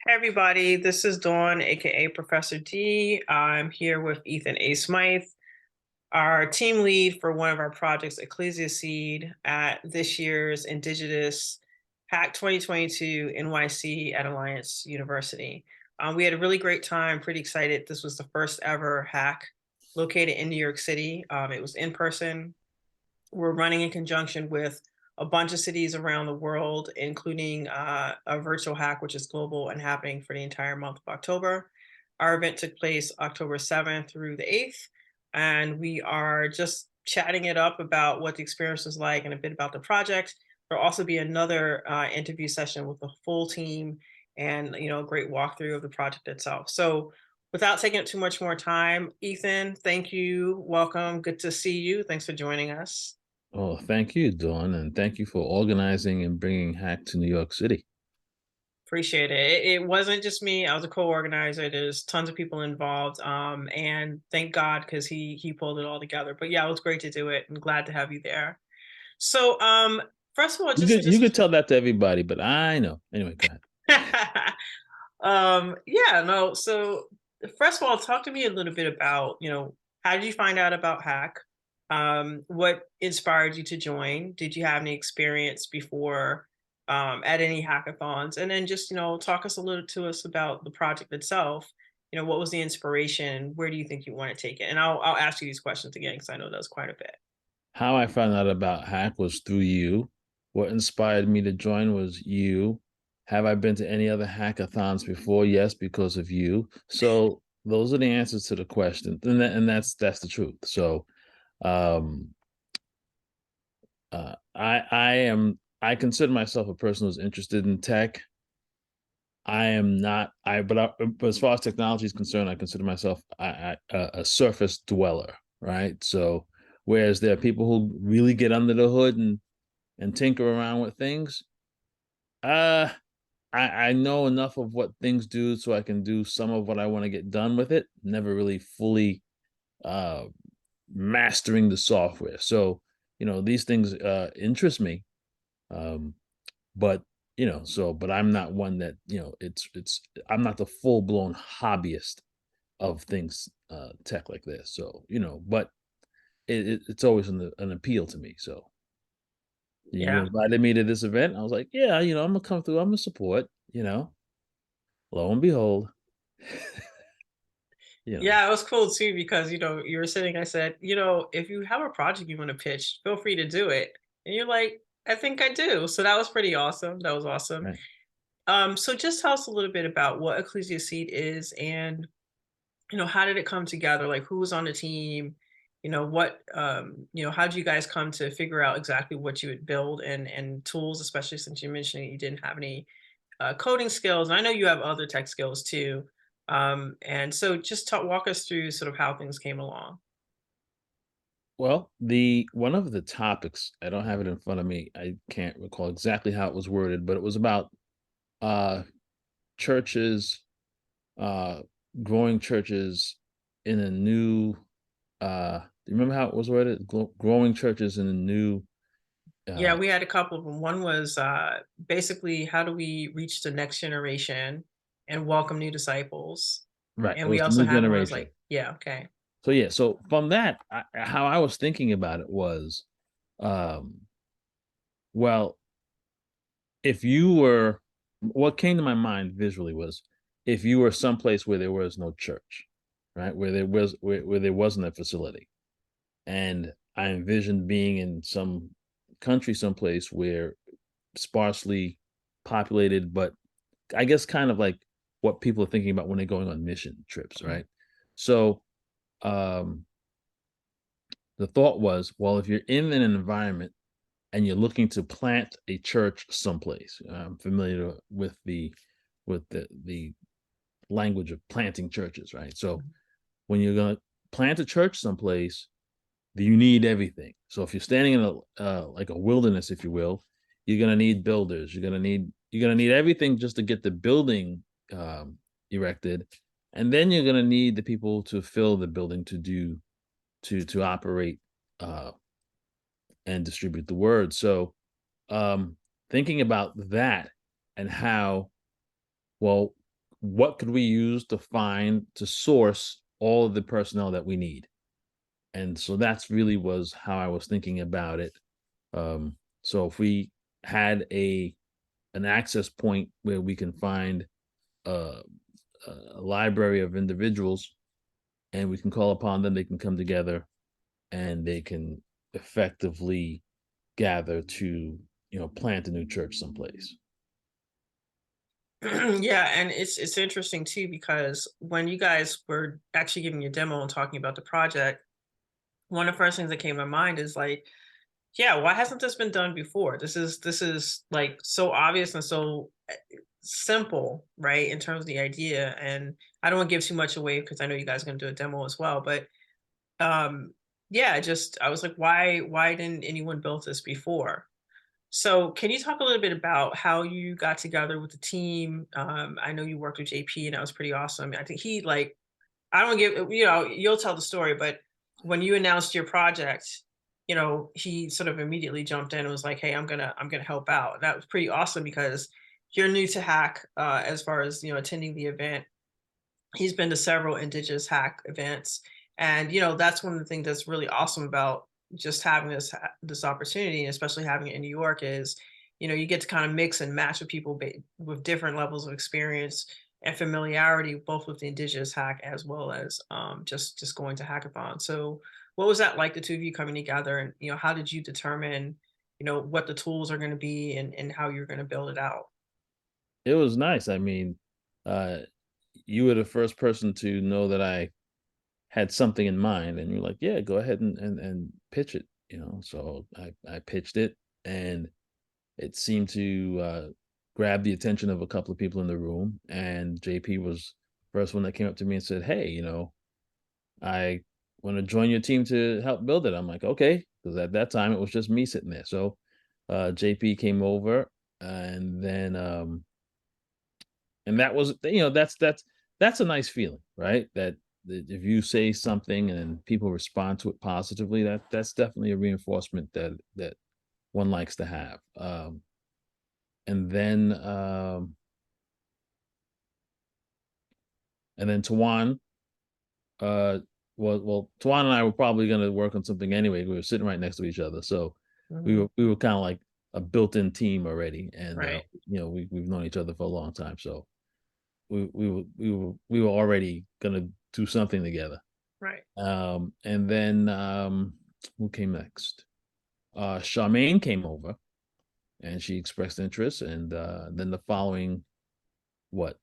Hey everybody, this is Dawn, aka Professor D. I'm here with Ethan A. Smythe, our team lead for one of our projects, EcclesiaSeed, at this year's Indigitous Hack 2022 NYC at Alliance University. We had a really great time, pretty excited. This was the first ever hack located in New York City. It was in person. We're running in conjunction with a bunch of cities around the world, including a virtual hack, which is global and happening for the entire month of October. Our event took place October 7th through the 8th, and we are just chatting it up about what the experience was like and a bit about the project. There'll also be another interview session with the full team and a great walkthrough of the project itself. So without taking up too much more time, Ethan, thank you. Welcome. Good to see you. Thanks for joining us. Oh, thank you, Dawn, and thank you for organizing and bringing Hack to New York City. Appreciate it. It wasn't just me. I was a co-organizer. There's tons of people involved. And thank God because he pulled it all together. But yeah, it was great to do it and glad to have you there. So first of all, You just could you just could tell that to everybody, but I know. Anyway, go ahead. yeah, no. So first of all, talk to me a little bit about, how did you find out about Hack? What inspired you to join? Did you have any experience before at any hackathons? And then just, talk us a little to us about the project itself. What was the inspiration? Where do you think you want to take it? And I'll ask you these questions again because I know that's quite a bit. How I found out about Hack was through you. What inspired me to join was you. Have I been to any other hackathons before? Yes, because of you. So those are the answers to the question, and that's the truth. So, um, I consider myself a person who's interested in tech. I am not. But as far as technology is concerned, I consider myself a surface dweller, right? So, whereas there are people who really get under the hood and tinker around with things, uh, I know enough of what things do so I can do some of what I want to get done with it. Never really fully uh mastering the software. So, these things interest me. Um, but but I'm not one that it's I'm not the full-blown hobbyist of things tech like this. So, but it's always an appeal to me. So you Yeah. invited me to this event. I was like, yeah, I'm gonna come through, I'm gonna support. Lo and behold, you know Yeah, it was cool too because you were sitting. I said, if you have a project you want to pitch, feel free to do it. And you're like, I think I do. So that was pretty awesome. That was awesome. right. So just tell us a little bit about what Ecclesia Seed is and how did it come together? Like who was on the team? How did you guys come to figure out exactly what you would build and tools, especially since you mentioned you didn't have any coding skills. And I know you have other tech skills too. And so just walk us through sort of how things came along. Well, the one of the topics, I don't have it in front of me. I can't recall exactly how it was worded, but it was about uh churches, uh growing churches in a new do you remember how it was worded? Growing churches in a new Yeah, uh we had a couple of them. One was basically how do we reach the next generation and welcome new disciples? right, it And we was the also new had one that was generation. like, yeah, okay. So yeah, so from that, how I was thinking about it was um well, if you were what came to my mind visually was if you were someplace where there was no church, right? Where there wasn't a facility. And I envisioned being in some country someplace where sparsely populated, but I guess kind of like what people are thinking about when they're going on mission trips, right? So um the thought was, well, if you're in an environment and you're looking to plant a church someplace, I'm familiar with the language of planting churches, right? So Mhm. when you're going to plant a church someplace, you need everything. So if you're standing in a like a wilderness, if you will, you're going to need builders. You're going to need everything just to get the building erected, and then you're going to need the people to fill the building to operate uh, and distribute the word. So um, thinking about that and how well what could we use to source all of the personnel that we need? And so that's really was how I was thinking about it. So if we had an access point where we can find a, a library of individuals and we can call upon them, they can come together and they can effectively gather to, plant a new church someplace. Yeah, and it's interesting too because when you guys were actually giving your demo and talking about the project, one of the first things that came to mind is like, yeah, why hasn't this been done before? This is like so obvious and so simple, right? In terms of the idea. And I don't want to give too much away because I know you guys are gonna do a demo as well. But yeah, just I was like, why didn't anyone build this before? So can you talk a little bit about how you got together with the team? I know you worked with JP and that was pretty awesome. I think he like I don't give you'll tell the story, but when you announced your project, he sort of immediately jumped in and was like, "Hey, I'm gonna help out." That was pretty awesome because you're new to hack as far as attending the event. He's been to several indigenous hack events, and that's one of the things that's really awesome about just having this opportunity, and especially having it in New York, is you get to kind of mix and match with people with different levels of experience and familiarity, both with the indigenous hack as well as just going to hackathon. So what was that like, the two of you coming together, and how did you determine what the tools are going to be, and how you're going to build it out? It was nice. I mean, uh, you were the first person to know that I had something in mind, and you're like, "Yeah, go ahead and pitch it." So I pitched it, and it seemed to grab the attention of a couple of people in the room. And JP was the first one that came up to me and said, "Hey, I want to join your team to help build it." I'm like, "Okay," because at that time it was just me sitting there. So JP came over, and then and that was that's a nice feeling, right? That if you say something and people respond to it positively, that's definitely a reinforcement that one likes to have. And then Tawan, uh, Tawan and I were probably going to work on something anyway. We were sitting right next to each other, so we Mhm. were kind of like a built-in team already, and Right, we've known each other for a long time, so we were already going to do something together. right. And then who came next? Charmaine came over, and she expressed interest, and then the following what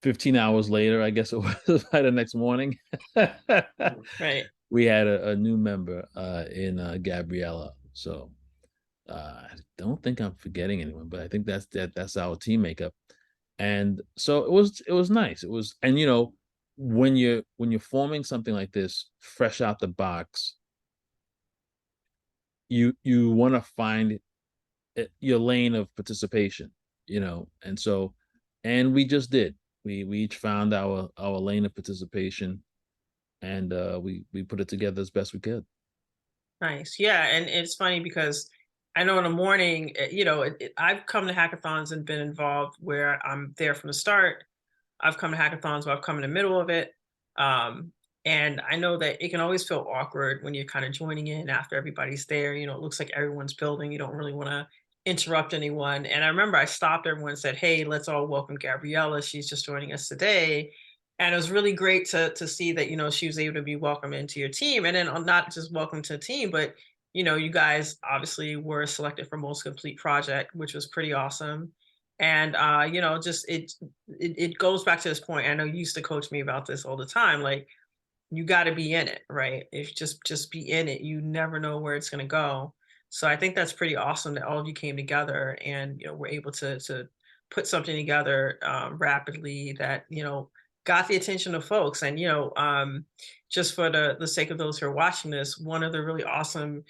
15 hours later, I guess it was by the next morning, Right. we had a new member in Gabriella. So I don't think I'm forgetting anyone, but I think that's our team makeup. And so it was nice. It was, and when you're forming something like this fresh out the box, you want to find your lane of participation, and so and we just did. We each found our lane of participation, and we put it together as best we could. Nice. Yeah, and it's funny because I know in the morning, I've come to hackathons and been involved where I'm there from the start. I've come to hackathons where I've come in the middle of it. Um, and I know that it can always feel awkward when you're kind of joining in after everybody's there. It looks like everyone's building. You don't really want to interrupt anyone. And I remember I stopped everyone and said, "Hey, let's all welcome Gabriella. She's just joining us today." And it was really great to see that, she was able to be welcome into your team. And then not just welcome to the team, but you guys obviously were selected for most complete project, which was pretty awesome. And just it goes back to this point. I know you used to coach me about this all the time. Like, you got to be in it, right? If just be in it, you never know where it's going to go. So I think that's pretty awesome that all of you came together and were able to put something together rapidly that got the attention of folks. And just for the sake of those who are watching this, one of the really awesome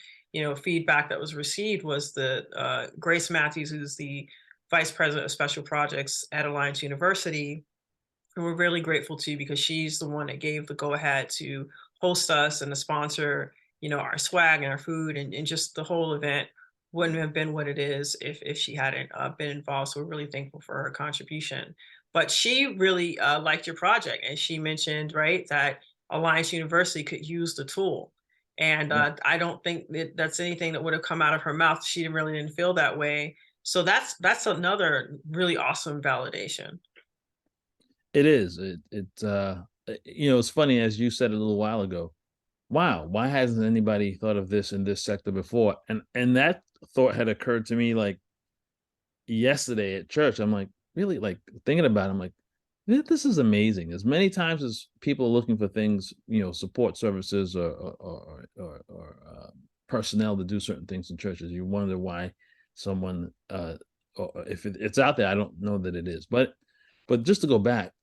feedback that was received was the Grace Matthews, who's the vice president of special projects at Alliance University, and we're really grateful to, because she's the one that gave the go ahead to host us and to sponsor, our swag and our food, and just the whole event wouldn't have been what it is if she hadn't been involved. So we're really thankful for her contribution. but she really liked your project, and she mentioned, right, that Alliance University could use the tool. And Yeah, I don't think that that's anything that would have come out of her mouth. She didn't feel that way. So that's another really awesome validation. it is. It's funny, as you said a little while ago. Wow, why hasn't anybody thought of this in this sector before? And that thought had occurred to me like yesterday at church. I'm like, really, like thinking about it, I'm like, this is amazing. As many times as people are looking for things, support services or personnel to do certain things in churches, you wonder why someone, or if it's out there. I don't know that it is, but just to go back,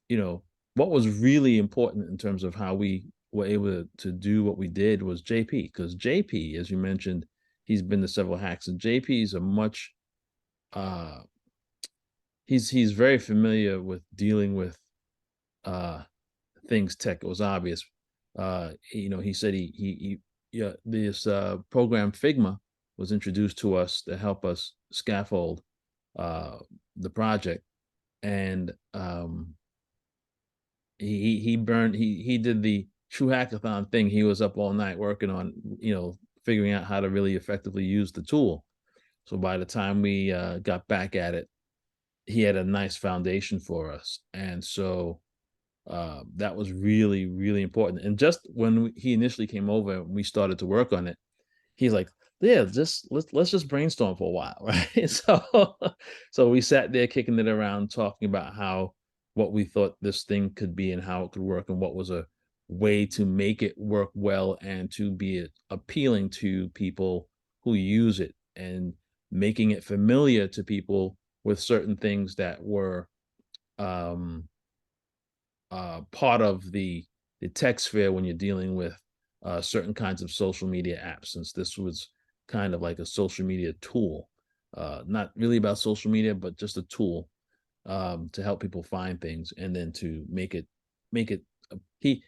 what was really important in terms of how we were able to do what we did was JP, because JP, as you mentioned, he's been to several hacks, and JP is a much uh he's very familiar with dealing with uh things tech. It was obvious. He said yeah, this program Figma was introduced to us to help us scaffold uh the project. And he did the true hackathon thing. He was up all night working on, figuring out how to really effectively use the tool. So by the time we got back at it, he had a nice foundation for us. And so that was really, really important. And just when he initially came over and we started to work on it, he's like, yeah, just let's just brainstorm for a while, right? So we sat there kicking it around, talking about how what we thought this thing could be and how it could work, and what was a way to make it work well and to be appealing to people who use it, and making it familiar to people with certain things that were um part of the tech sphere when you're dealing with certain kinds of social media apps, since this was kind of like a social media tool, not really about social media, but just a tool to help people find things, and then to make it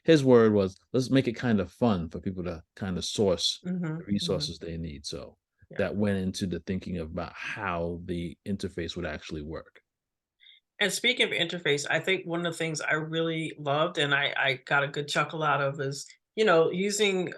his word was, let's make it kind of fun for people to kind of source Hmm. the Hmm. resources they need. So Yeah. that went into the thinking about how the interface would actually work. And speaking of interface, I think one of the things I really loved and I got a good chuckle out of is, using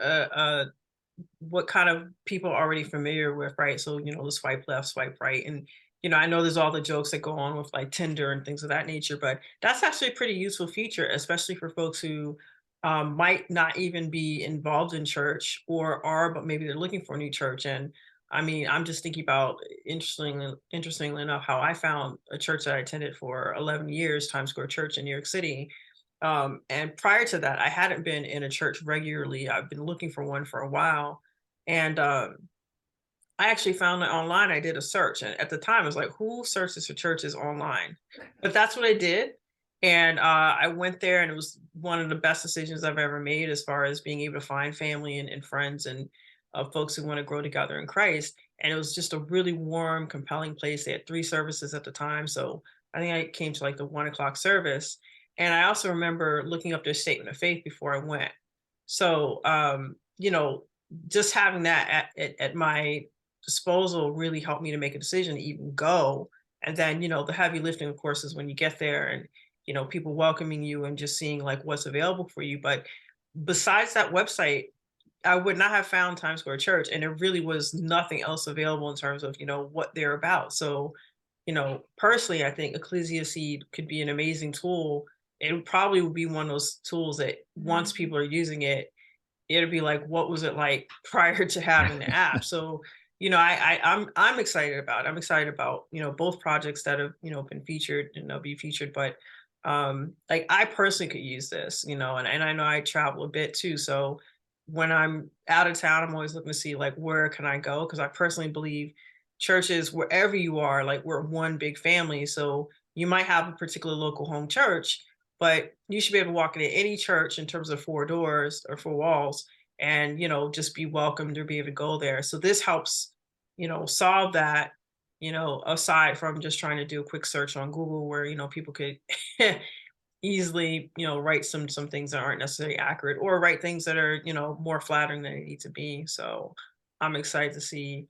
what kind of people are already familiar with, right? So, the swipe left, swipe right. And, I know there's all the jokes that go on with like Tinder and things of that nature, but that's actually a pretty useful feature, especially for folks who might not even be involved in church or are, but maybe they're looking for a new church. And I mean, I'm just thinking about interestingly enough, how I found a church that I attended for 11 years, Times Square Church in New York City. And prior to that, I hadn't been in a church regularly. I've been looking for one for a while. And I actually found it online. I did a search. And at the time, I was like, who searches for churches online? But that's what I did. And I went there, and it was one of the best decisions I've ever made as far as being able to find family and friends and folks who want to grow together in Christ. And it was just a really warm, compelling place. They had 3 services at the time. So I think I came to like the 1 o'clock service. And I also remember looking up their statement of faith before I went. So, just having that at my disposal really helped me to make a decision to even go. And then, the heavy lifting, of course, is when you get there and, people welcoming you and just seeing like what's available for you. But besides that website, I would not have found Times Square Church. And there really was nothing else available in terms of, what they're about. So, personally, I think EcclesiaSeed could be an amazing tool. It probably would be one of those tools that once people are using it, it'll be like, what was it like prior to having the app? So, I'm excited about it. I'm excited about, both projects that have, been featured and they'll be featured. But like I personally could use this, and I know I travel a bit too. So when I'm out of town, I'm always looking to see like where can I go? Because I personally believe churches, wherever you are, like we're one big family. So you might have a particular local home church, but you should be able to walk into any church in terms of 4 doors or 4 walls and, just be welcomed or be able to go there. So this helps, solve that, aside from just trying to do a quick search on Google where, people could easily, write some things that aren't necessarily accurate or write things that are, more flattering than they need to be. So I'm excited to see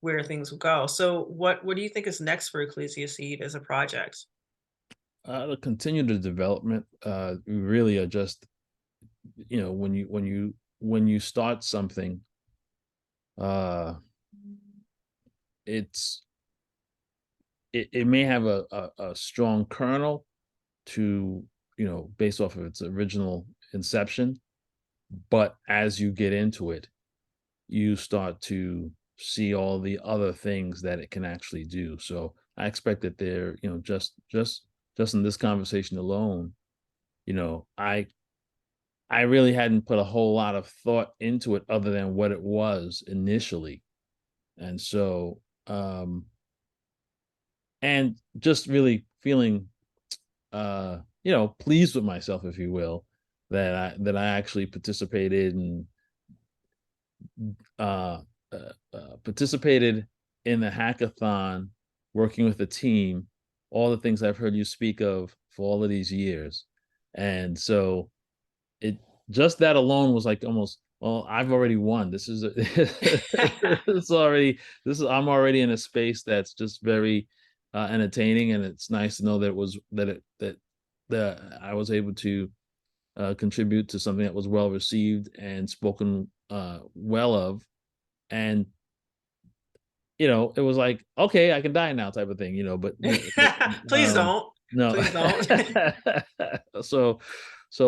where things will go. So what do you think is next for Ecclesia Seed as a project? To continue the development, we really are just, when you start something, uh, it's it may have a strong kernel to, based off of its original inception, but as you get into it, you start to see all the other things that it can actually do. So I expect that there, just in this conversation alone, you know, I I really hadn't put a whole lot of thought into it other than what it was initially. And so and just really feeling pleased with myself, if you will, that I actually uh, participated in the hackathon, working with a team, all the things I've heard you speak of for all of these years. And so it just that alone was like almost, well, I've already won. This is it's already this is I'm already in a space that's just very entertaining, and it's nice to know that it was that it that I was able to contribute to something that was well received and spoken well of. And it was like, okay, I can die now, type of thing, but Please don't. no. Please don't. so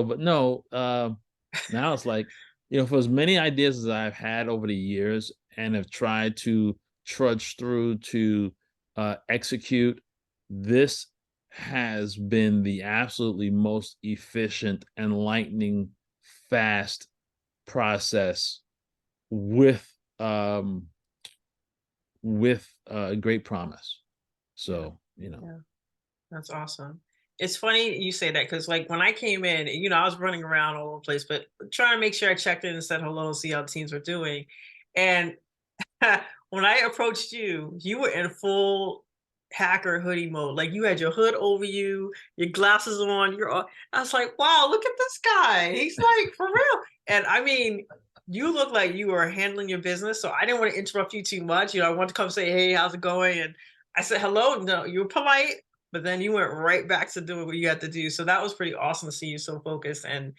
but no, now it's like, for as many ideas as I've had over the years and have tried to trudge through to execute, this has been the absolutely most efficient and lightning fast process with um great promise. Yeah, So, yeah, that's awesome. It's funny you say that because, like, when I came in, I was running around all over the place, but trying to make sure I checked in and said hello, see how the teams were doing. And when I approached you, you were in full hacker hoodie mode. Like you had your hood over you, your glasses on. I was like, wow, look at this guy. He's like for real. And I mean, you look like you were handling your business. So I didn't want to interrupt you too much. I wanted to come say, hey, how's it going? And I said hello. No, you were polite, but then you went right back to doing what you had to do. So that was pretty awesome to see you so focused. And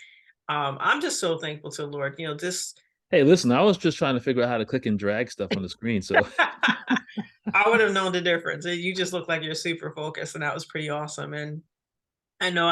I'm just so thankful to the Lord. This hey, listen, I was just trying to figure out how to click and drag stuff on the screen. So, I would have known the difference. You just look like you're super focused, and that was pretty awesome. And I know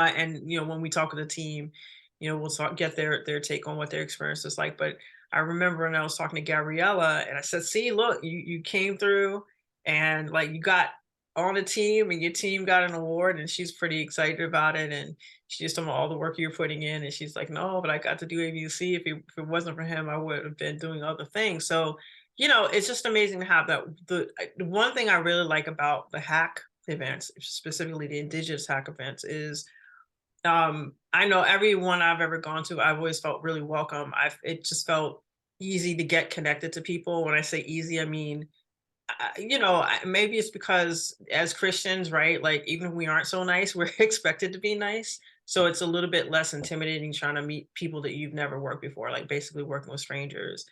when we talk with the team, we'll get their take on what their experience is like. But I remember when I was talking to Gabriella and I said, see, look, you came through and like you got on the team and your team got an award and she's pretty excited about it. And she just told me all the work you're putting in. And she's like, no, but I got to do ABC. If it wasn't for him, I would have been doing other things. So, it's just amazing to have that. The one thing I really like about the hack events, specifically the Indigitous hack events, is I know everyone I've ever gone to, I've always felt really welcome. It just felt easy to get connected to people. When I say easy, I mean, maybe it's because as Christians, right? Like even if we aren't so nice, we're expected to be nice. So it's a little bit less intimidating trying to meet people that you've never worked before, like basically working with strangers.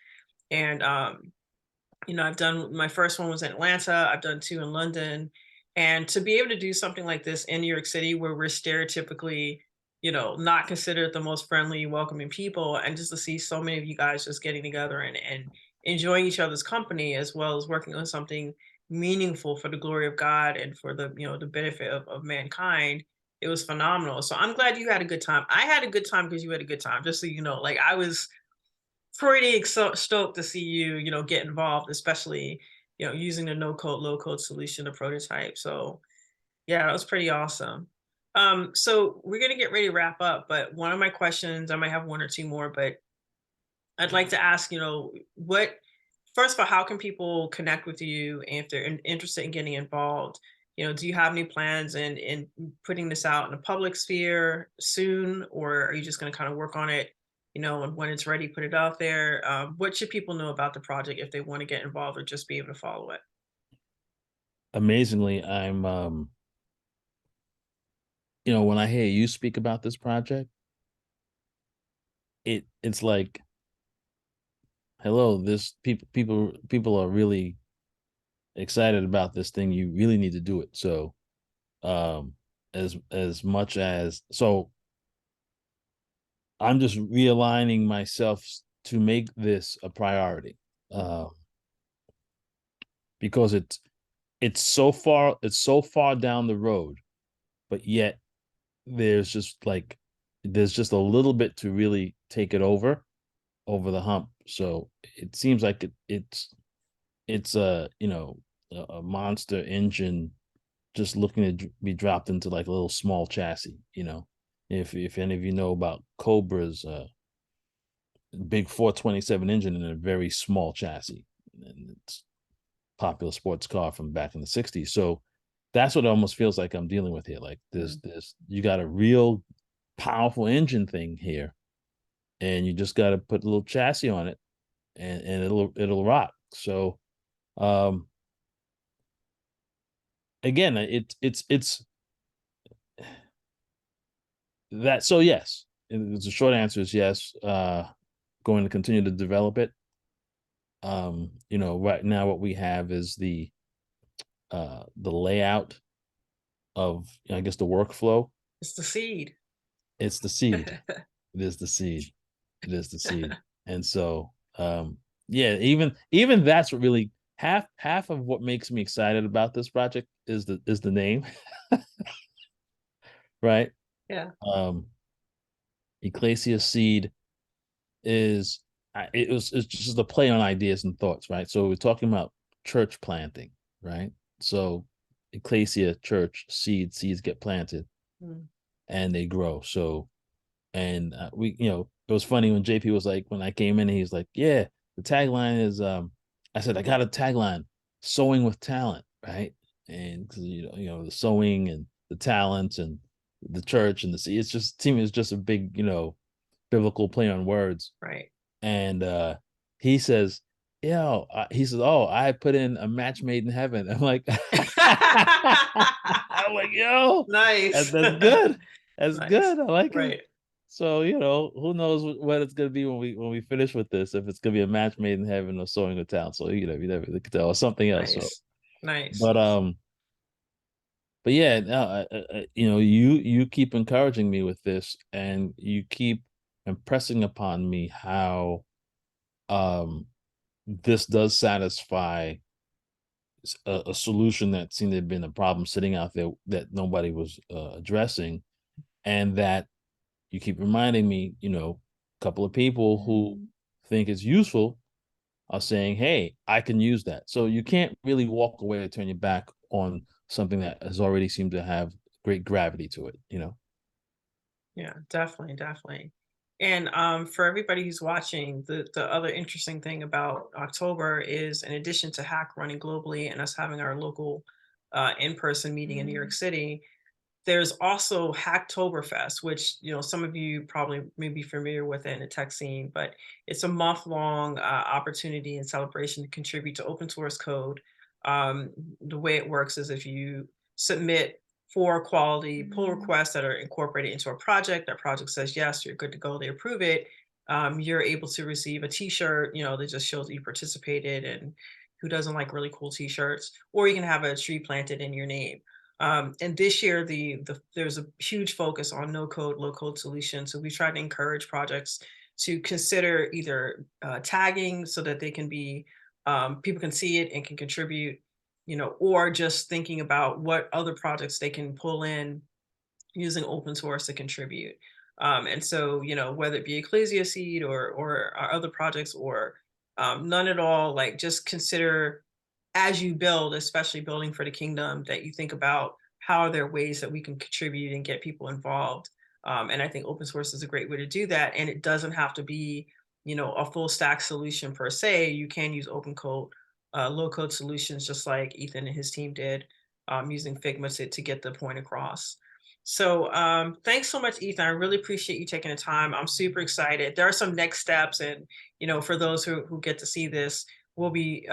And I've done my first one was in Atlanta, I've done two in London. And to be able to do something like this in New York City where we're stereotypically, not considered the most friendly, welcoming people, and just to see so many of you guys just getting together and enjoying each other's company as well as working on something meaningful for the glory of God and for the benefit of mankind, it was phenomenal. So I'm glad you had a good time. I had a good time because you had a good time, just so you know. Like I was pretty stoked to see you, get involved, especially, using the no code, low code solution to prototype. So yeah, that was pretty awesome. So we're gonna get ready to wrap up, but one of my questions, I might have one or two more, but I'd like to ask, what first of all, how can people connect with you if they're interested in getting involved? Do you have any plans in putting this out in the public sphere soon, or are you just going to kind of work on it, and when it's ready, put it out there? What should people know about the project if they want to get involved or just be able to follow it? amazingly, I'm when I hear you speak about this project, it's like, hello, this people are really excited about this thing. You really need to do it. So, um as much as, so I'm just realigning myself to make this a priority, because it's so far down the road, but yet there's just like there's just a little bit to really take it over the hump. So it seems like it's a, you know, a monster engine just looking to be dropped into like a little small chassis, you know. If any of you know about Cobra's big 427 engine in a very small chassis, and it's a popular sports car from back in the 60s. So that's what it almost feels like I'm dealing with here. Like this you got a real powerful engine thing here, and you just got to put a little chassis on it, and it'll rock. So um again, it's that. So yes, it's a short answer is yes. Going to continue to develop it. You know, right now what we have is the layout of, I guess, the workflow. It's the seed. It's the seed. It is the seed. It is the seed. And so yeah, even that's what really half of what makes me excited about this project is the name. Right? Yeah. EcclesiaSeed is it's just a play on ideas and thoughts, right? So we're talking about church planting, right? So ecclesia, church, seeds get planted Mm. and they grow. So, and we, you know, it was funny when JP was like, when I came in, he's like, yeah, the tagline is, I said, I got a tagline, sowing with talent, right? And because you know, the sowing and the talents and the church and the seed, it's just, team is just a big, you know, biblical play on words. Right. And he says, "Yo," he says, "Oh, I put in a match made in heaven." I'm like, I'm like, "Yo, Nice. that's good. That's Nice. good. I like it." Right. So, you know, who knows what it's gonna be when we finish with this? If it's gonna be a match made in heaven or sowing a town. So you never could tell, or something else. So, Nice. Nice. but but yeah, no, you know, you keep encouraging me with this, and you keep impressing upon me how um this does satisfy a solution that seemed to have been a problem sitting out there that nobody was addressing, and that you keep reminding me, you know, a couple of people who think it's useful are saying, hey, I can use that. So you can't really walk away or turn your back on something that has already seemed to have great gravity to it, you know. Yeah, definitely, definitely. And for everybody who's watching, the other interesting thing about October is, in addition to Hack running globally and us having our local in-person meeting in New York City, there's also Hacktoberfest, which, you know, some of you probably may be familiar with it in the tech scene, but it's a month-long opportunity and celebration to contribute to open source code. The way it works is if you submit 4 quality pull requests that are incorporated into a project, that project says yes, you're good to go, they approve it. You're able to receive a T-shirt, you know, that just shows that you participated, and who doesn't like really cool T-shirts? Or you can have a tree planted in your name. And this year, there's a huge focus on no code, low code solutions. So we try to encourage projects to consider either tagging so that they can be people can see it and can contribute, you know, or just thinking about what other projects they can pull in using open source to contribute. And so, you know, whether it be EcclesiaSeed or our other projects or none at all, like just consider as you build, especially building for the kingdom, that you think about how are there ways that we can contribute and get people involved. And I think open source is a great way to do that. And it doesn't have to be, you know, a full stack solution per se. You can use open code, low code solutions, just like Ethan and his team did, using Figma to get the point across. So thanks so much, Ethan. I really appreciate you taking the time. I'm super excited. There are some next steps, and you know, for those who get to see this, we'll be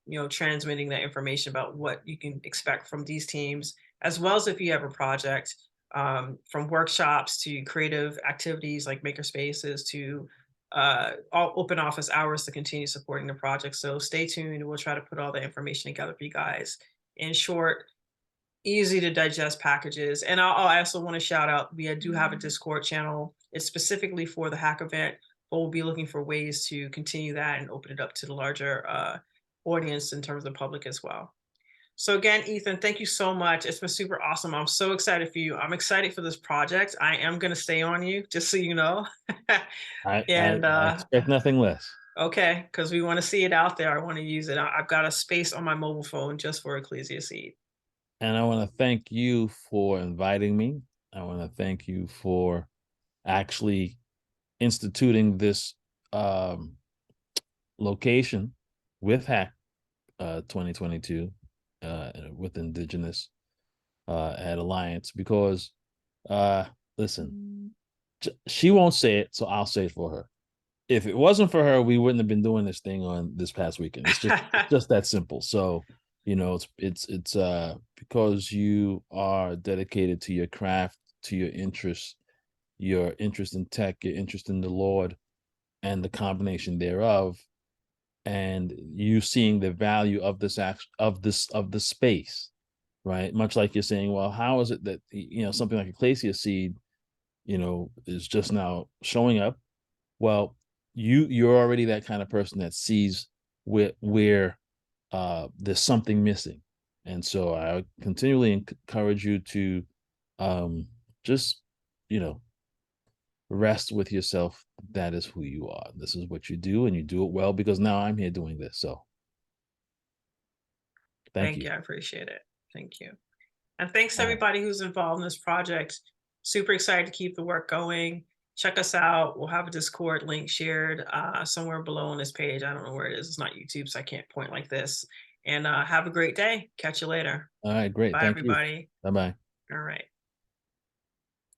you know, transmitting that information about what you can expect from these teams, as well as if you have a project, from workshops to creative activities like maker spaces to all open office hours to continue supporting the project. So stay tuned. We'll try to put all the information together for you guys. In short, easy to digest packages. And I also want to shout out, we do have a Discord channel. It's specifically for the hack event, but we'll be looking for ways to continue that and open it up to the larger audience in terms of the public as well. So again, Ethan, thank you so much. It's been super awesome. I'm so excited for you. I'm excited for this project. I am going to stay on you, just so you know. I And expect nothing less. okay, because we want to see it out there. I want to use it. I've got a space on my mobile phone just for EcclesiaSeed. And I want to thank you for inviting me. I want to thank you for actually instituting this location with Hack 2022 with Indigitous at Alliance, because listen, she won't say it, so I'll say it for her. If it wasn't for her, we wouldn't have been doing this thing on this past weekend. It's just that simple. So, you know, it's because you are dedicated to your craft, to your interest in tech, your interest in the Lord, and the combination thereof, and you seeing the value of this of the space, right? Much like you're saying, well, how is it that, you know, something like EcclesiaSeed, you know, is just now showing up? Well, you're already that kind of person that sees where there's something missing. And so I continually encourage you to just, you know, rest with yourself. That is who you are. This is what you do, and you do it well, because now I'm here doing this. So thank Thank you. you. I appreciate it. Thank you. And thanks to All right. everybody who's involved in this project. Super excited to keep the work going. Check us out. We'll have a Discord link shared somewhere below on this page. I don't know where it is. It's not YouTube, so I can't point like this. And have a great day. Catch you later. All right, great. Bye, Thank you. everybody. Bye-bye. All right.